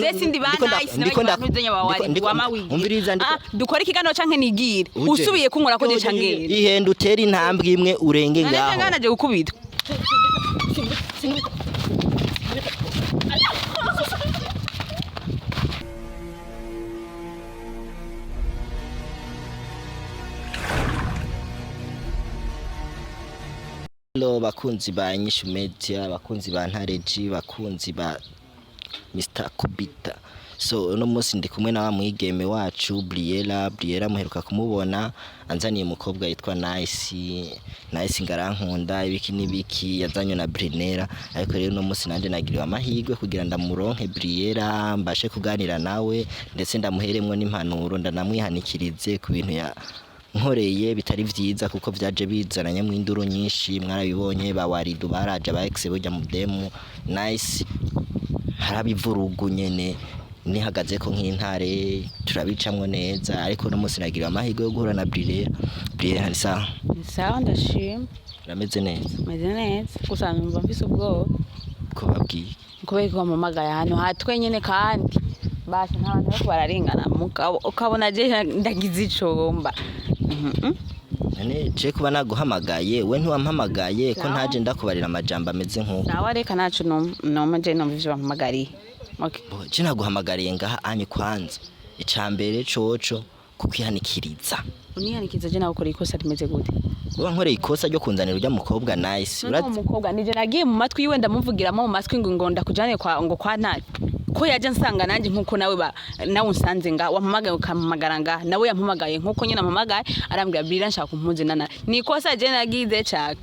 Zesindi bana ndikunda umviriza dukora ikigano canke nigire usubiye kunkora ko je cangere ihenda utera intambwe imwe urenge ngaho nanje gukubita Hello bakunzi ba Nyishu Media, bakunzi ba Ntare J, bakunzi ba Mr. Kubita. So uno munsi ndi kumwe na wa mwigeme wacu Briella muheruka kumubona anzaniye umukobwa yitwa Nice ngarankunda ibiki nibiki yazanywe na Briella, ariko rero uno munsi nanje nagiriwe amahirwe kugira ndamuronke Briella mbashe kuganira nawe ndetse ndamuheremwe n'impanuro ndanamwihanikirize ku bintu ya nkoreye bitari vyiza kuko vyaje bizananye mu induru nyinshi mwarabibonye bawaridu baraje ba ex bujya mu demu Nice harabivurugu nyene nihagaze ko nk'intare turabicamwe neza, ariko no munsi nagira amahirwe yo guhura na Briella hari sawa ndashima rameze neza gusa numva mfise ubwoba ko babwiye kubera ko mamagara hano hatwe nyene kandi basi ntabantu bako bararengana ukabona je ndagize icomba nane je kuba naguhamagaye we ntiwampamagaye ko ntaje ndakubarira amajambo ameze nkuko sawa reka nacu no je numva ivyo bampamagariye okay je naguhamagariye ngaha anye kwanza icambere coco kukihanikiriza unihanikiza je nakora ikosa rimeze gute uba nkoreye ikosa ryo kunzanira urya mukobwa Nice umukobwa nije nagiye mu matwi yiwe ndamuvugiramo mu matwi ngo ndakujane kwa Ntare ko yaje nsanga nanje nkuko nawe unsanze nga wampamagaye ukampamagara nga nawe yampamagaye nkuko nyine ampamagaye arambwira Briella nshaka kumpuze nana nikosa je nagize cyaka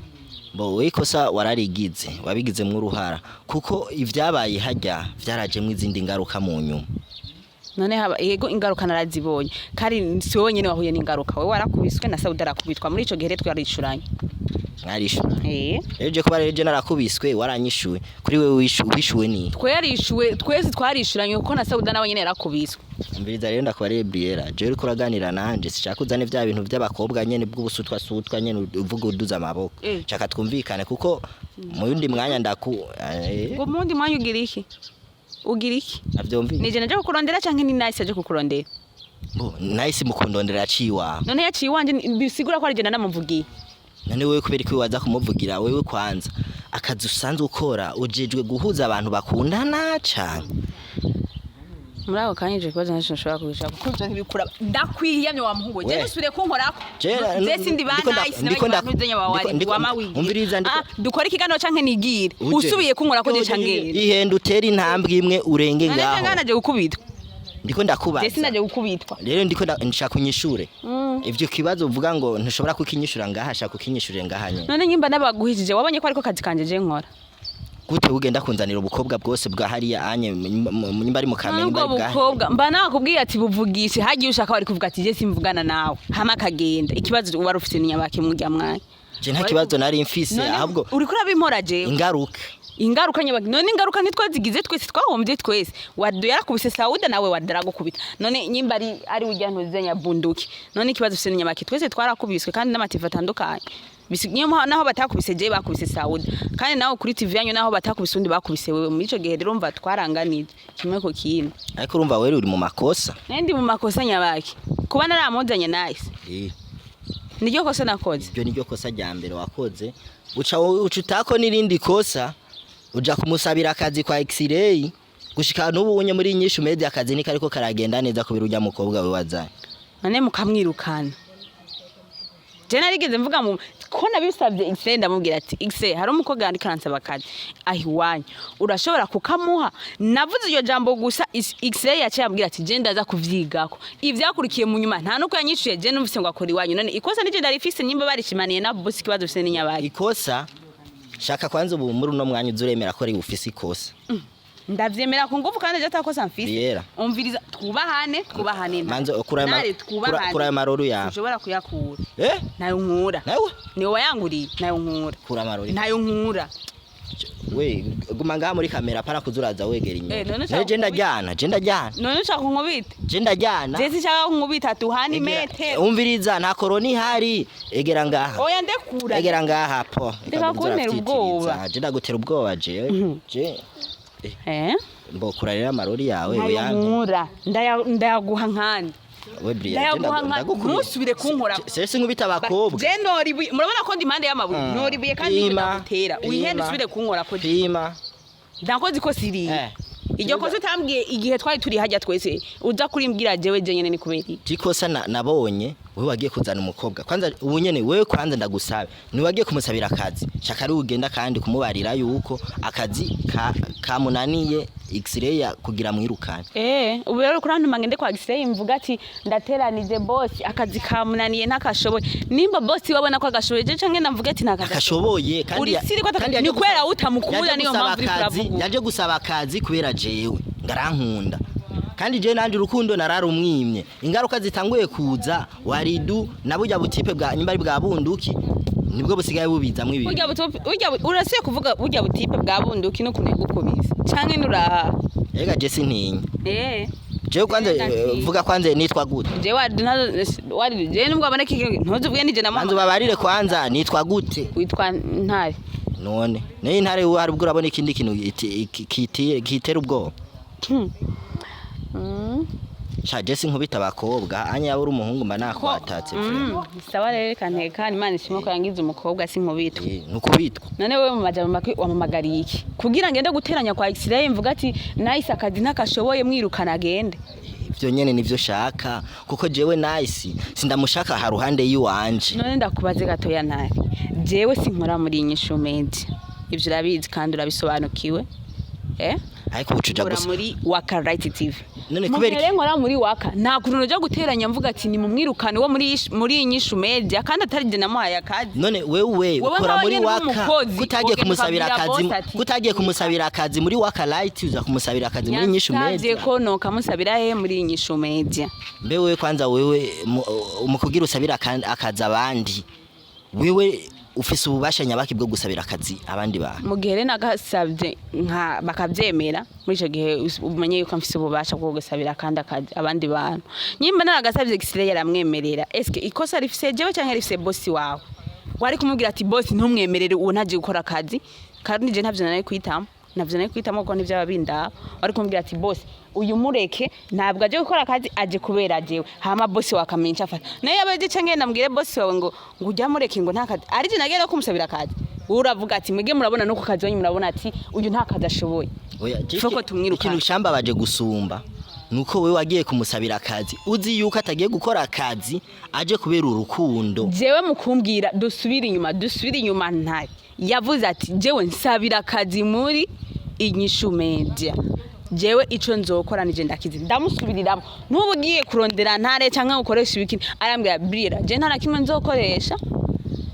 bo we ikosa wararigize wabigizemwe uruhara kuko ivyabaye hajya vyarajemwe izindi ngaruka mu nyuma none haba yego ingaruka narazibonye kari si wowe nyene wahuye n'ingaruka we warakubiswe na Saudi arakubitwa muri ico gihe twarishuranye eje kuba rero je narakubiswe waranyishuwe kuri we wishuwe ni twese twarishuranye kuko na Saudi nawe nyene yarakubiswe mbiriza rero ndakubariye Briella je uri kuraganira nanje sishaka uzane vya bintu by'abakobwa nyene bw'ubusutwa nyene uvuga uduza amaboko chaka twumvikane kuko mu yundi mwanya ngo mundi mwanya ugira iki avyumvi nije naje kukurondera canke ni Nice aje kukurondera bo Nice mukundondera ciwa none yaciye wanje bisigura ko ari je namuvugiye none wewe kubera ko waza kumuvugira wewe kwanza akazi usanzwe ukora ujejwe guhuza abantu bakundana cyane muri ako kanyije kwaje nashobora kubishaka kuko ivyo ntibikura ndakwiyamye wa muhungu je nusubire kunkorako zesindi ba Nice n'abanyuzenya bawe umviriza dukora ikigano canke nigire usubiye kunkorako je cangere ihenda utera intambwe imwe urenge ngaho nanje gukubitwa ndiko ndakubaza Jesi naje gukubitwa rero ndiko ndashaka kunyishure ivyo kibazo uvuga ngo ntushobora kukinyishura ngaha shaka kukinyishure ngaha nyene none nyimba nabaguhijije wabonye ko ariko kazi kanje je nkora gute ugenda kunzanira ubukobwa bwose bwa hariya anye nyimba ari mu kamenya bwa ubukobwa mba nakubwiye ati buvugishe hagiye ushaka bari kuvuga ati je simvugana nawe hama kagenda ikibazo wari ufite ninyabake murya mwanya je nta kibazo nari mfise ahubwo uri kuri abimpora je ingaruka nyabaki none ingaruka ntitwazigize twese twahombye twese wadu yarakubise Saudi nawe wadarago kubita none nyimba ari ujya ntuzenya bunduki none ikibazo ufite ninyabaki twese twarakubiswe kandi n'amatifa atandukanye bisigniye naho batakubise je bakubise Saudi kandi naho kuri TV yanyu naho batakubise undi bakubise wewe muri ico gihe rero mva twaranganije kimwe ko kino ariko urumva wewe uri mu makosa ndi mu makosa nyabaki kuba naramuzanye Nice niryo kosa nakoze ibyo niryo kosa rya mbere wakoze uca utako nirindi kosa uja kumusabira akazi kwa X-ray gushika n'ubu unye muri Nyishu Media akazi ni kariko karagenda neza kubira ujya mukobwa we wazanye none mukamwirukana je narigeze mvuga mu ko nabisabye X ndamubwira ati X hari umukobwa yandi kansaba akazi ahiwanya urashobora kukamuha navuze iyo jambo gusa X yaciye ambwira ati je ndaza kuvyigako ivyakurikiye mu nyuma nta nuko yanyishuye je numvise ngo akora iwanyu none ikosa nije ndarifise nyimba barishimaniye na boss kibazo fise n'inyabari ikosa shaka kwanza ubu muri uno mwanya uzuremera ko ari ufise ikosa ndavyemera ku nguvu kandi je atakosa mfise umviriza twubahane manzo kura maroro ya ushobora kuyakura nayo nkura ni wayanguriye nayo nkura kura maroro nayo nkura we guma ngaha muri kamera para kuzuraza wegera inyuma je ndajyana none ushaka kunkubita je ndajyana je sishaka kunkubita tuhani mete umviriza nta koroni hari egera ngaha oya ndekura egera ngaha po ndeka kuntera ubwoba je ndagutera ubwoba je mbokura rero amarori yawe nkura ndayaguha nkandi we Briella ntusubire kunkora sese nkubita abakobwa je noribuye murabona ko ndi impande y'amabuye noribuye kandi ndagutera uyihende usubire kunkora ko pima ndakoze ko siri iryo koze utambwiye igihe twari turi hajya twese uza kurimbwira jewe nyene ni kubera ikosa nabonye wewe wagiye kuzana umukobwa kwanza ubu nyene wewe kwanza ndagusabe ni wagiye kumusabira akazi shaka ari ugenda kandi kumubarira yuko akazi kamunaniye X-ray kugira mwirukane ubu rero kurantu mangende kwa X-ray mvuga ati ndateranije boss akazi kamunaniye ntakashoboye nimba boss wabona ko agashoboye je canke namvuga ati nakashoboye kandi ni kwera utamukunda niyo mpamvu uravuga yaje gusaba akazi kubera jewe ngarankunda kandi je nandi rukundo nararumwimye ingaruka zitanguye kuza waridu nabujya butipe bwa nyimba bwa bunduki nibwo busigaye bubizamwe ibintu urya urasiye kuvuga burya butipe bwa bunduki no kunego kubiza canke nuraha ega je sintinya je kwanza vuga kwanza nitwa gute je wari je nubwo aboneka ntuzuvuye nije na mama babarire kwanza nitwa gute witwa Ntare none ne Ntare hari ubwo urabona ikindi kintu kitera ubwo Shaje sinkubita abakobwa anya yabura umuhungu mba nakwatatse sawa rero kanteka Imana ishimo ko yangize umukobwa sinkubitwa nukubitwa none wewe mu majambo make wamamagariye iki kugira ngende guteranya kwa X-ray mvuga ati nice akazi ntakashoboye mwirukana agende ivyo nyene nivyo shaka kuko jewe nice sindamushaka ha ruhande yiwanje none ndakubaze gato ya Ntare jewe sinkora muri inyishu media ivyo urabizi kandi urabisobanukiwe ariko ucuja gusa muri Waka Right TV none kubera iki nkora muri Waka nta kuntu noja guteranya mvuga ati ni mu mwirukane wo muri inyishu media kandi atari je namuhaye akazi none wewe ukora muri Waka kutagiye kumusabira akazi muri Waka Right uza kumusabira akazi muri inyishu media yaje ko no kamusabira muri inyishu media wewe kwanza wewe umukugira usabira akazi abandi wewe ufise ububasha nyabaki bwo gusabira akazi abandi bantu mu gihe nagasabye nka bakavyemera muri ico gihe umenye yuko mfise ububasha bwo gusabira kandi akazi abandi bantu nyimba naragasabye X-ray yaramwemerera eske ikosa rifise jewe cyangwa rifise boss wawe wari kumubwira ati boss ntumwemerere uwo ntaje gukora akazi kandi je ntavyo nari kwitamo ko n'ivyaba binda wari kumubwira ati boss uyu mureke ntabwo aje gukora akazi aje kubera jewe hama boss wakamenye afata naye abaje canke ndambwire boss wawe ngo ujya mureke ngo ntakazi ari je nagera kumusabira akazi uravuga ati mwege murabona no ku kazi wanyu murabona ati uyu ntakazi ashoboye foko tumwiruka ikintu shamba baje gusumba nuko wewe wagiye kumusabira akazi uzi yuko atagiye gukora akazi aje kubera urukundo jewe mukumbwira dusubira inyuma Ntare yavuze ati jewe nsabira akazi muri inyishu media jewe ico nzokora nije ndakizi ndamusubiriramo ntubugiye kurondera Ntare canke ukoresha ibiki arambwira Briella je ntana kimwe nzokoresha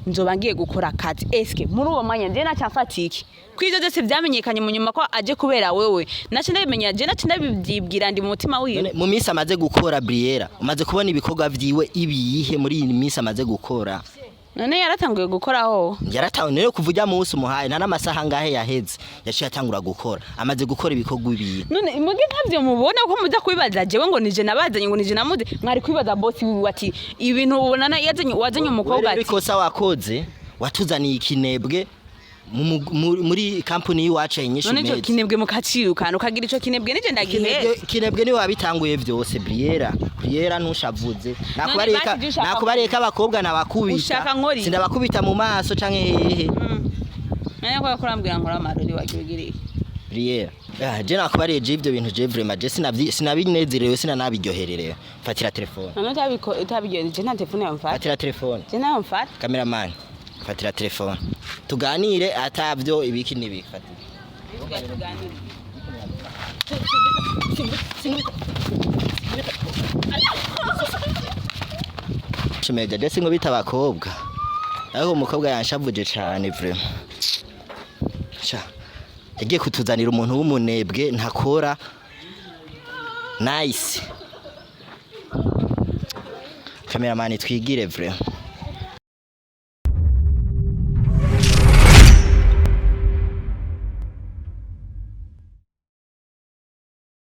nzoba ngiye gukora akazi eske muri uwo mwanya je nacyafatiki kwizo byose byamenyekanye mu nyuma ko aje kubera wewe nace ndabimenya je nace ndabibyibwira ndi mu mutima wiwe mu minsi amaze gukora Briella umaze kubona ibikorwa vyiwe ibiyihe muri iyi minsi amaze gukora none yaratanguye gukoraho yaratanguye kuvuja mu usu muhaye nta namasaha ngahe yaheze yaciye atangura gukora amaze gukora ibikorwa ibiyi none muge ntavyo mubona ko muza kwibaza jewe ngo nije nabazanye ngo nije namuze mwari kwibaza boss wiwe ati ibintu ubona wazanye umukobwa ati bikosa wakoze watuzaniye ikinebwe muri company yiwacu yinyishu none cyo kinebwe mukacirukana ukagira ico kinebwe nije ndagihe kinebwe ni wabitanguye byose Briella ntushavuze nakubareka abakobwa nabakubita sindabakubita mu maso canke hehe nanye ko kurambwira nkora amarori wagirigiriye Briella je nakubariye je ivyo bintu je vraiment je sinabinezerewe sinanabiryohererewe fatira telefone none utabiryohereje je nta telefone yamfata fatira telefone je nayo mfata cameraman fatira telefone tuganire atavyo ibiki nibifata Chimeja desi ngo bita abakobwa aho umukobwa yanshavuje cyane vraiment yagiye kutuzanira umuntu w'umunebwe ntakora nice cameraman twigire vraiment